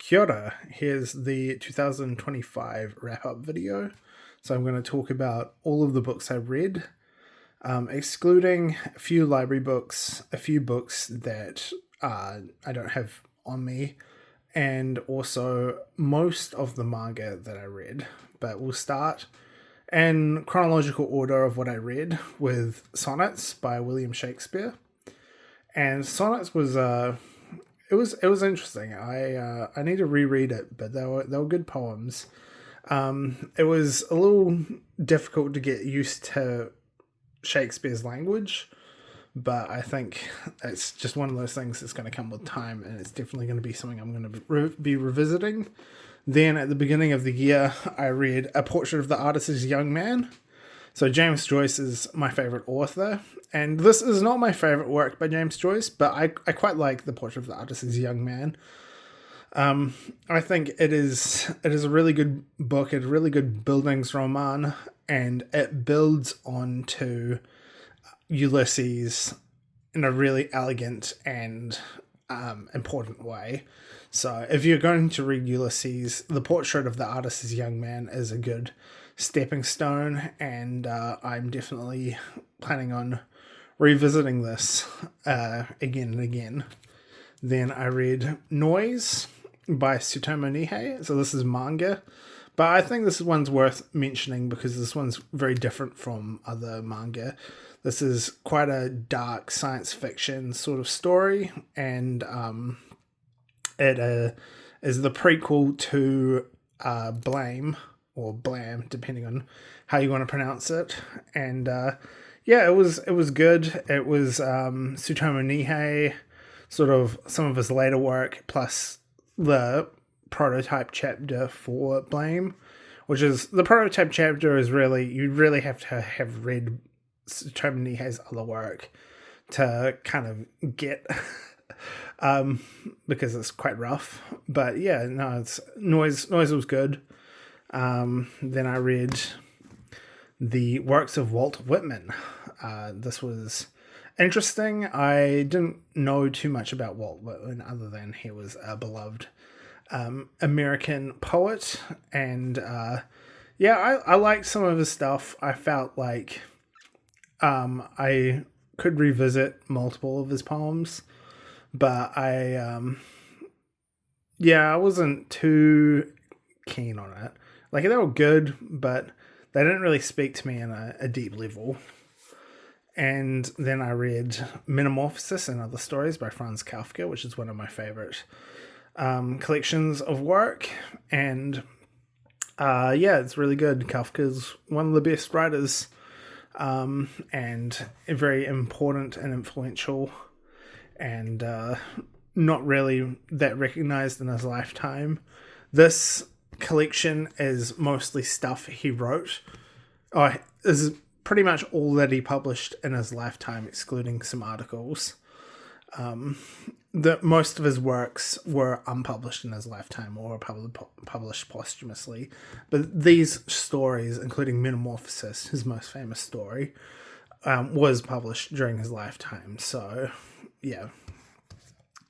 Kia ora. Here's the 2025 wrap up video. So, I'm going to talk about all of the books I read, excluding a few library books, a few books that I don't have on me, and also most of the manga that I read. But we'll start in chronological order of what I read with Sonnets by William Shakespeare. And Sonnets was it was interesting. I need to reread it, but they were good poems. It was a little difficult to get used to Shakespeare's language, but I think it's just one of those things that's going to come with time, and it's definitely going to be something I'm going to be revisiting. Then at the beginning of the year, I read A Portrait of the Artist's Young Man. So James Joyce is my favorite author, and this is not my favorite work by James Joyce, but I quite like The Portrait of the Artist's Young Man. I think it is a really good book, a really good Bildungsroman, and it builds onto Ulysses in a really elegant and important way. So if you're going to read Ulysses, The Portrait of the Artist's Young Man is a good stepping stone, and I'm definitely planning on revisiting this again and again. Then I read Noise by Tsutomu Nihei. So this is manga, but I think this one's worth mentioning because this one's very different from other manga. This is quite a dark science fiction sort of story, and it is the prequel to Blame, or Blam, depending on how you want to pronounce it. And it was good. It was Tsutomu Nihei, sort of some of his later work, plus the prototype chapter for Blame, which is the prototype chapter is really, you really have to have read Tsutomu Nihei's other work to kind of get because it's quite rough. But yeah, no, it's Noise was good. Then I read the works of Walt Whitman. This was interesting. I didn't know too much about Walt Whitman other than he was a beloved American poet. And I liked some of his stuff. I felt like I could revisit multiple of his poems, but I wasn't too keen on it. Like, they were good, but they didn't really speak to me on a deep level. And then I read Metamorphosis and Other Stories by Franz Kafka, which is one of my favorite collections of work. And it's really good. Kafka's one of the best writers, and very important and influential, and not really that recognized in his lifetime. This collection is mostly stuff he wrote. Is pretty much all that he published in his lifetime, excluding some articles. Most of his works were unpublished in his lifetime or published posthumously. But these stories, including Metamorphosis, his most famous story, was published during his lifetime. So, yeah.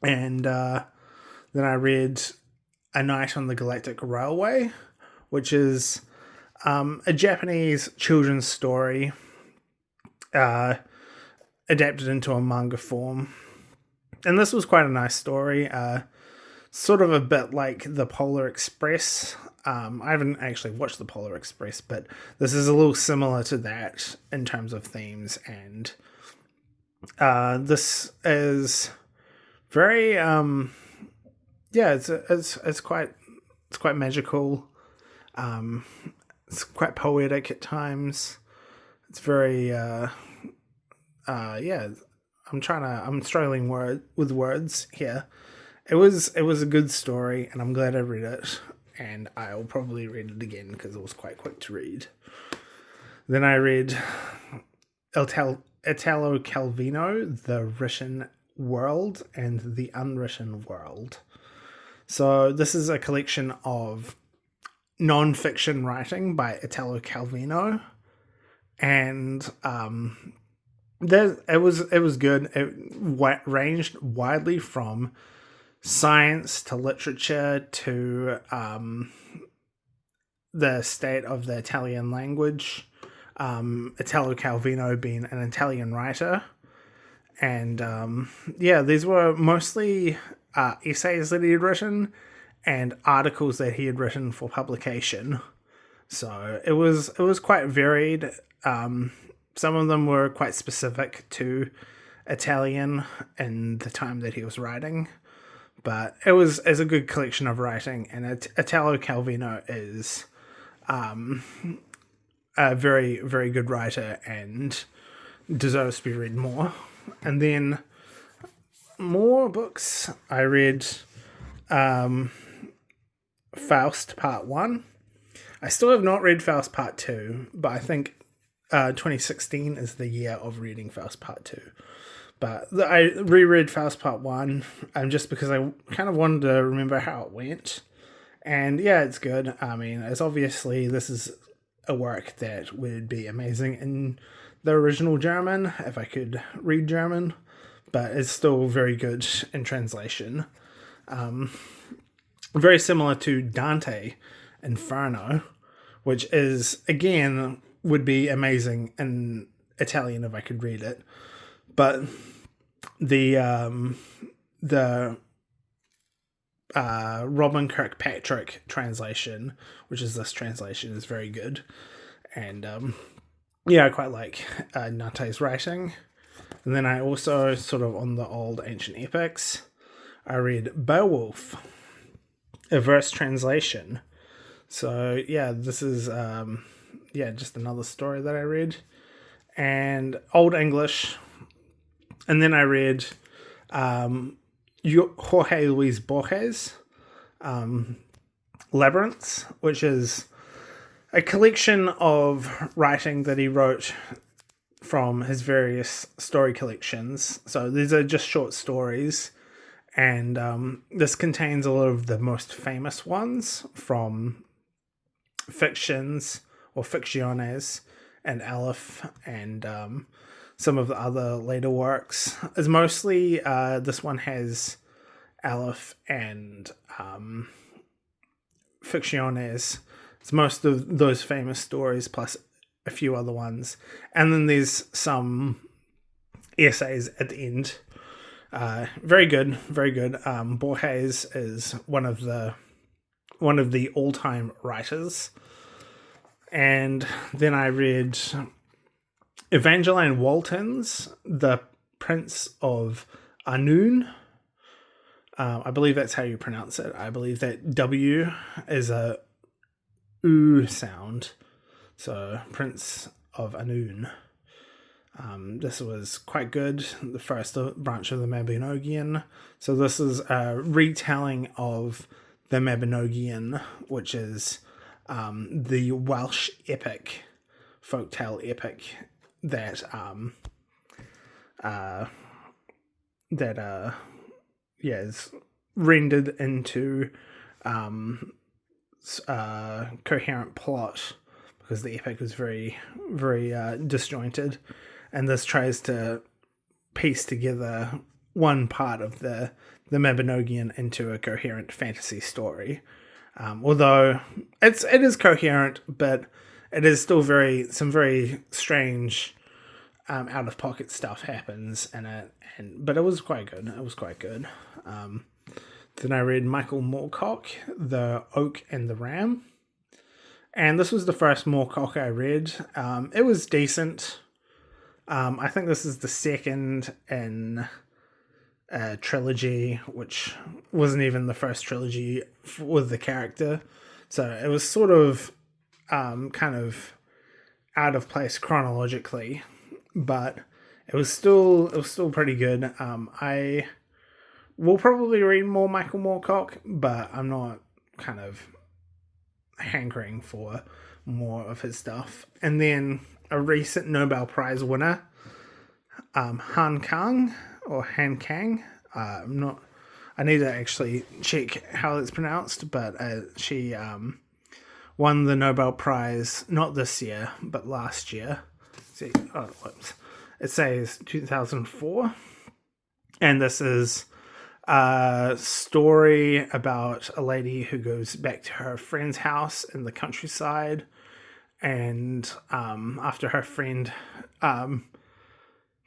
And then I read A Night on the Galactic Railway, which is a Japanese children's story adapted into a manga form. And this was quite a nice story, sort of a bit like The Polar Express. I haven't actually watched The Polar Express, but this is a little similar to that in terms of themes. And this is very, it's quite magical. It's quite poetic at times. It's very, I'm struggling with words here. It was a good story, and I'm glad I read it, and I'll probably read it again because it was quite quick to read. Then I read Italo Calvino, The Written World and the Unwritten World. So this is a collection of non-fiction writing by Italo Calvino, and it was good. It ranged widely from science to literature to the state of the Italian language. Italo Calvino being an Italian writer. And these were mostly essays that he had written and articles that he had written for publication. So it was quite varied. Some of them were quite specific to Italian and the time that he was writing, but it was a good collection of writing. And Italo Calvino is a very, very good writer and deserves to be read more. And then more books. I read Faust Part 1. I still have not read Faust Part 2, but I think 2016 is the year of reading Faust Part 2. But I reread Faust Part 1 just because I kind of wanted to remember how it went. And yeah, it's good. I mean, it's obviously, this is a work that would be amazing in the original German, if I could read German, but it's still very good in translation. Very similar to Dante Inferno, which is, again, would be amazing in Italian if I could read it. But the Robin Kirkpatrick translation, which is this translation, is very good. And I quite like Dante's writing. And then I also, sort of on the old ancient epics, I read Beowulf, a verse translation. So yeah, this is just another story that I read. And Old English. And then I read Jorge Luis Borges, Labyrinths, which is a collection of writing that he wrote from his various story collections. So these are just short stories, and this contains a lot of the most famous ones from fictions or fictiones and Aleph, and some of the other later works. Is mostly this one has Aleph and fictiones. It's most of those famous stories plus a few other ones, and then there's some essays at the end. Very good, very good. Borges is one of the all-time writers. And then I read Evangeline Walton's The Prince of Annwn. I believe that's how you pronounce it. I believe that W is a U sound. So, Prince of Annwn. This was quite good. The first branch of the Mabinogion. So this is a retelling of the Mabinogion, which is the Welsh epic, folktale epic that is rendered into coherent plot, because the epic was very, very disjointed, and this tries to piece together one part of the Mabinogion into a coherent fantasy story. Although it is coherent, but it is still some very strange, out of pocket stuff happens in it, but it was quite good. It was quite good. Then I read Michael Moorcock, The Oak and the Ram, and this was the first Moorcock I read. It was decent. I think this is the second in a trilogy, which wasn't even the first trilogy with the character. So it was sort of kind of out of place chronologically, but it was still pretty good. I will probably read more Michael Moorcock, but I'm not kind of hankering for more of his stuff. And then a recent Nobel Prize winner, Han Kang. I need to actually check how it's pronounced, but she won the Nobel Prize not this year but last year. It says 2004, and this is a story about a lady who goes back to her friend's house in the countryside, and after her friend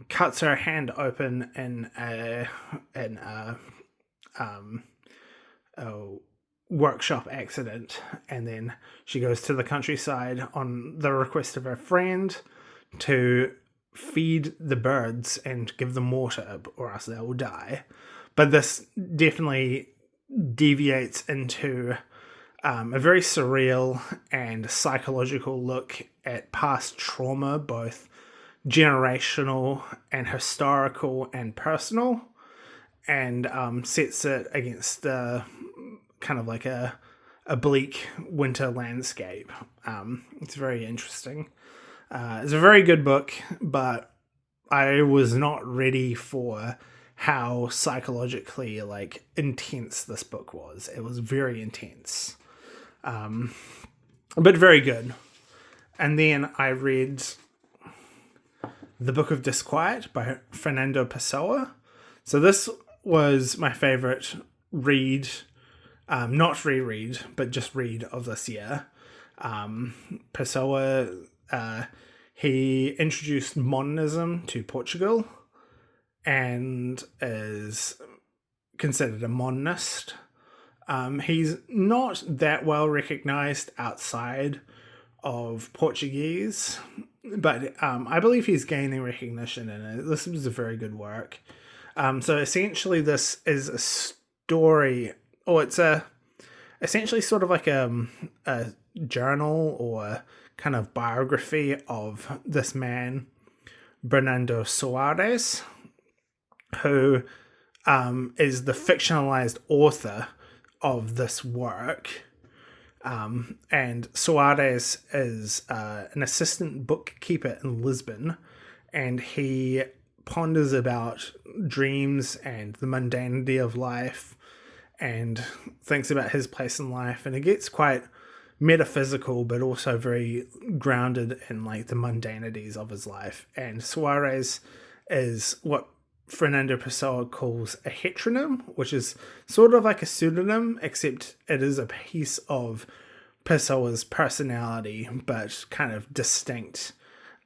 cuts her hand open in a workshop accident, and then she goes to the countryside on the request of her friend to feed the birds and give them water, or else they will die. But this definitely deviates into a very surreal and psychological look at past trauma, both generational and historical and personal, and sets it against kind of like a bleak winter landscape. It's very interesting. It's a very good book, but I was not ready for how psychologically like intense this book was. It was very intense, but very good. And then I read The Book of Disquiet by Fernando Pessoa. So this was my favorite read, not reread, but just read of this year. Pessoa, he introduced modernism to Portugal and is considered a modernist. He's not that well recognized outside of Portuguese, but I believe he's gaining recognition in it. This was a very good work. So essentially this is a story, or it's essentially sort of like a journal or kind of biography of this man, Bernardo Soares, who is the fictionalized author of this work. And Soares is an assistant bookkeeper in Lisbon, and he ponders about dreams and the mundanity of life and thinks about his place in life, and it gets quite metaphysical but also very grounded in like the mundanities of his life. And Soares is what Fernando Pessoa calls a heteronym, which is sort of like a pseudonym, except it is a piece of Pessoa's personality, but kind of distinct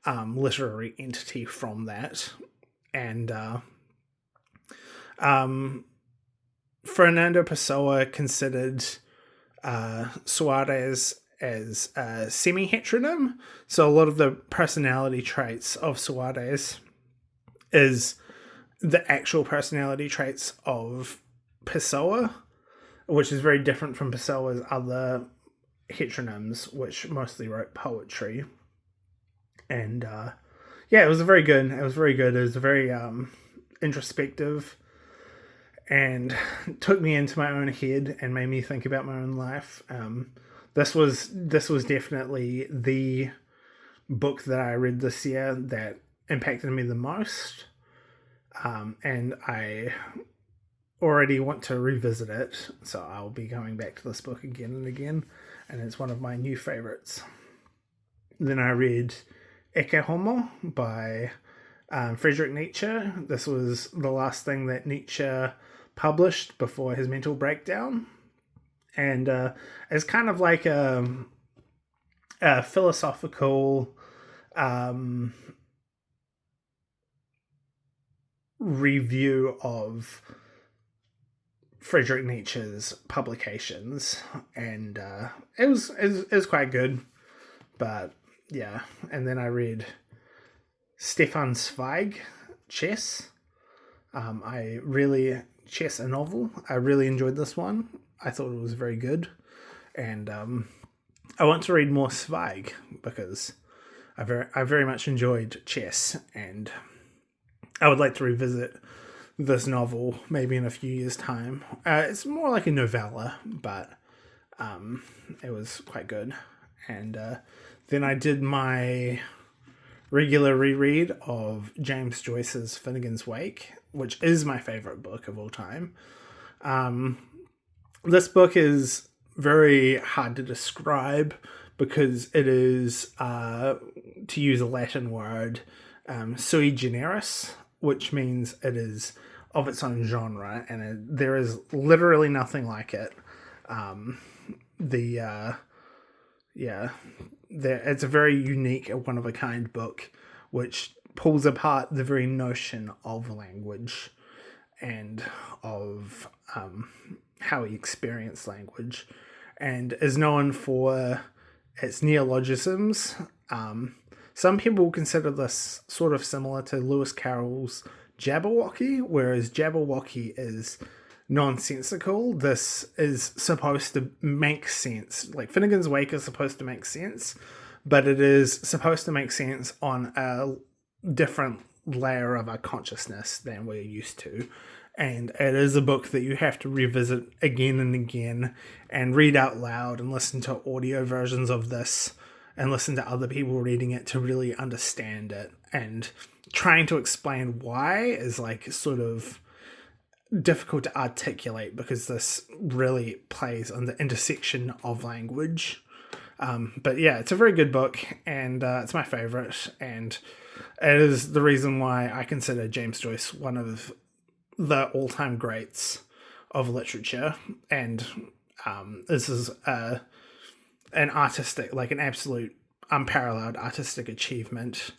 literary entity from that. And Fernando Pessoa considered Soares as a semi-heteronym. So a lot of the personality traits of Soares is the actual personality traits of Pessoa, which is very different from Pessoa's other heteronyms, which mostly wrote poetry. And yeah, it was very good. It was very good. It was very introspective, and took me into my own head and made me think about my own life. This was definitely the book that I read this year that impacted me the most. And I already want to revisit it, so I'll be going back to this book again and again, and it's one of my new favorites. Then I read Ecce Homo by Friedrich Nietzsche. This was the last thing that Nietzsche published before his mental breakdown, and it's kind of like a philosophical review of Friedrich Nietzsche's publications, and it was quite good. But yeah, and then I read Stefan Zweig, Chess. Chess, a novel. I really enjoyed this one. I thought it was very good, and I want to read more Zweig because I very much enjoyed Chess, and I would like to revisit this novel maybe in a few years' time. It's more like a novella, but it was quite good. And then I did my regular reread of James Joyce's Finnegan's Wake, which is my favorite book of all time. This book is very hard to describe because it is, to use a Latin word, sui generis, which means it is of its own genre, and there is literally nothing like it. It's a very unique, one of a kind book, which pulls apart the very notion of language and of how we experience language, and is known for its neologisms. Some people consider this sort of similar to Lewis Carroll's Jabberwocky, whereas Jabberwocky is nonsensical. This is supposed to make sense. Like Finnegan's Wake is supposed to make sense, but it is supposed to make sense on a different layer of our consciousness than we're used to. And it is a book that you have to revisit again and again and read out loud and listen to audio versions of this and listen to other people reading it to really understand it. And trying to explain why is like sort of difficult to articulate, because this really plays on the intersection of language. But yeah, it's a very good book, and it's my favorite, and it is the reason why I consider James Joyce one of the all-time greats of literature. And this is an artistic, like an absolute unparalleled artistic achievement.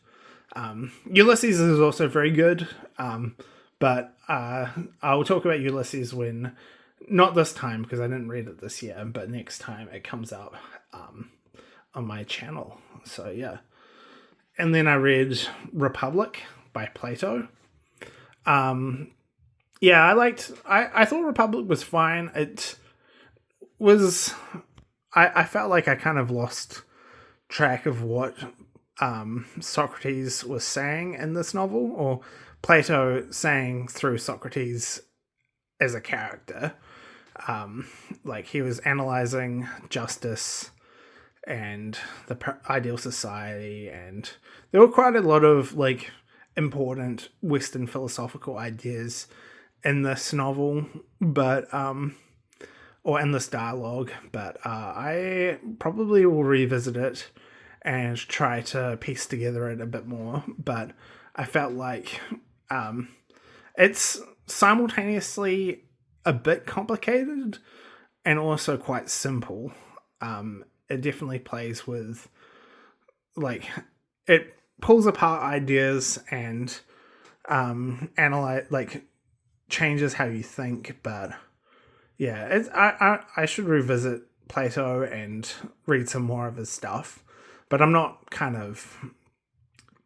Ulysses is also very good, but I'll talk about Ulysses when, not this time because I didn't read it this year, but next time it comes out on my channel. So yeah. And then I read Republic by Plato. Yeah, I thought Republic was fine. It was, I felt like I kind of lost track of what Socrates was saying in this novel, or Plato saying through Socrates as a character. Like he was analyzing justice and the ideal society, and there were quite a lot of like important Western philosophical ideas in this novel, but or in this dialogue, but I probably will revisit it and try to piece together it a bit more. But I felt like it's simultaneously a bit complicated and also quite simple. It definitely plays with, like, it pulls apart ideas and analyze, like, changes how you think. But yeah, it's I should revisit Plato and read some more of his stuff, but I'm not kind of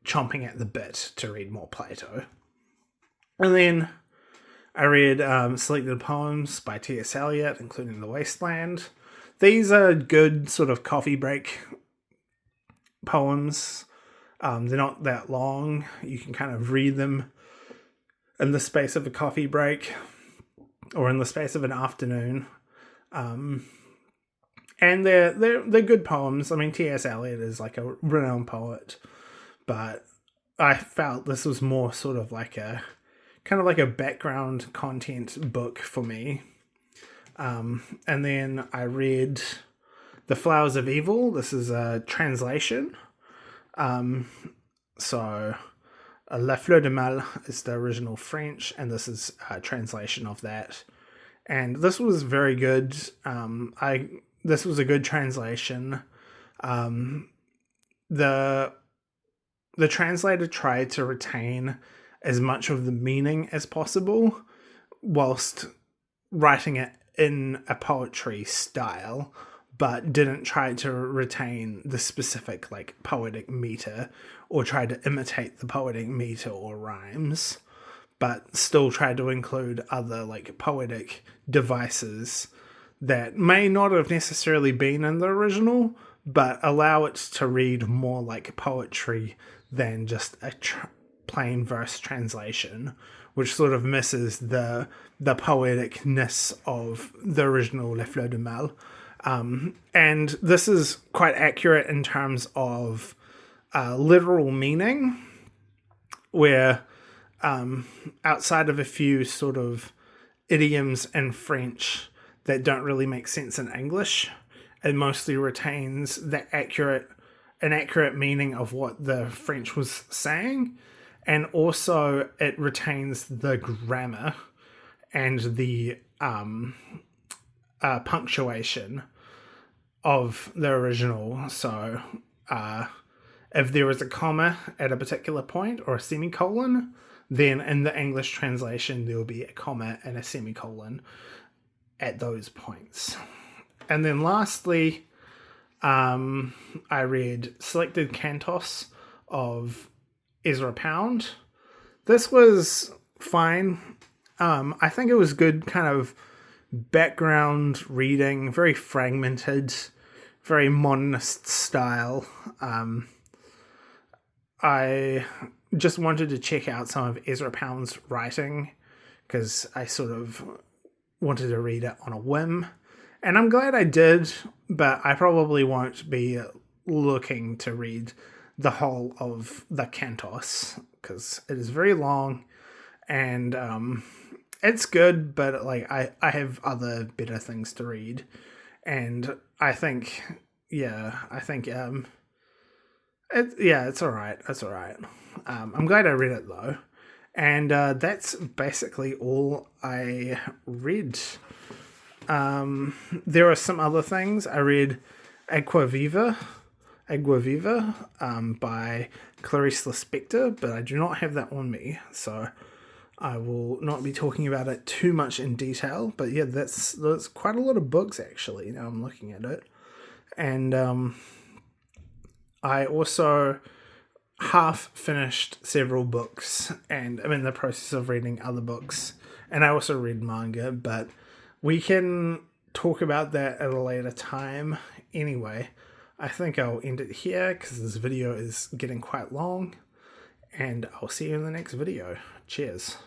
chomping at the bit to read more Plato. And then I read selected poems by T.S. Eliot, including The Wasteland. These are good sort of coffee break poems. They're not that long. You can kind of read them in the space of a coffee break or in the space of an afternoon. And they're good poems. I mean, T.S. Eliot is like a renowned poet, but I felt this was more sort of like a kind of like a background content book for me. And then I read The Flowers of Evil. This is a translation. So La Fleur de Mal is the original French, and this is a translation of that. And this was very good. This was a good translation. The translator tried to retain as much of the meaning as possible whilst writing it in a poetry style, but didn't try to retain the specific like poetic meter or try to imitate the poetic meter or rhymes, but still tried to include other like poetic devices that may not have necessarily been in the original, but allow it to read more like poetry than just a plain verse translation, which sort of misses the poeticness of the original Les Fleurs de Mal. And this is quite accurate in terms of literal meaning, where outside of a few sort of idioms in French that don't really make sense in English, it mostly retains an accurate meaning of what the French was saying, and also it retains the grammar and the punctuation of the original. So if there was a comma at a particular point or a semicolon, then in the English translation there will be a comma and a semicolon at those points. And then lastly, I read Selected Cantos of Ezra Pound. This was fine. I think it was good kind of background reading, very fragmented, very modernist style. I just wanted to check out some of Ezra Pound's writing because I sort of wanted to read it on a whim. And I'm glad I did, but I probably won't be looking to read the whole of the Cantos because it is very long and it's good, but like I have other better things to read. And I think it's all right. It's all right. I'm glad I read it though. And that's basically all I read. There are some other things. I read Agua Viva by Clarice Lispector, but I do not have that on me, so I will not be talking about it too much in detail. But yeah, that's quite a lot of books actually. Now I'm looking at it, and I also half finished several books, and I'm in the process of reading other books, and I also read manga, but we can talk about that at a later time. Anyway, I think I'll end it here because this video is getting quite long, and I'll see you in the next video. Cheers.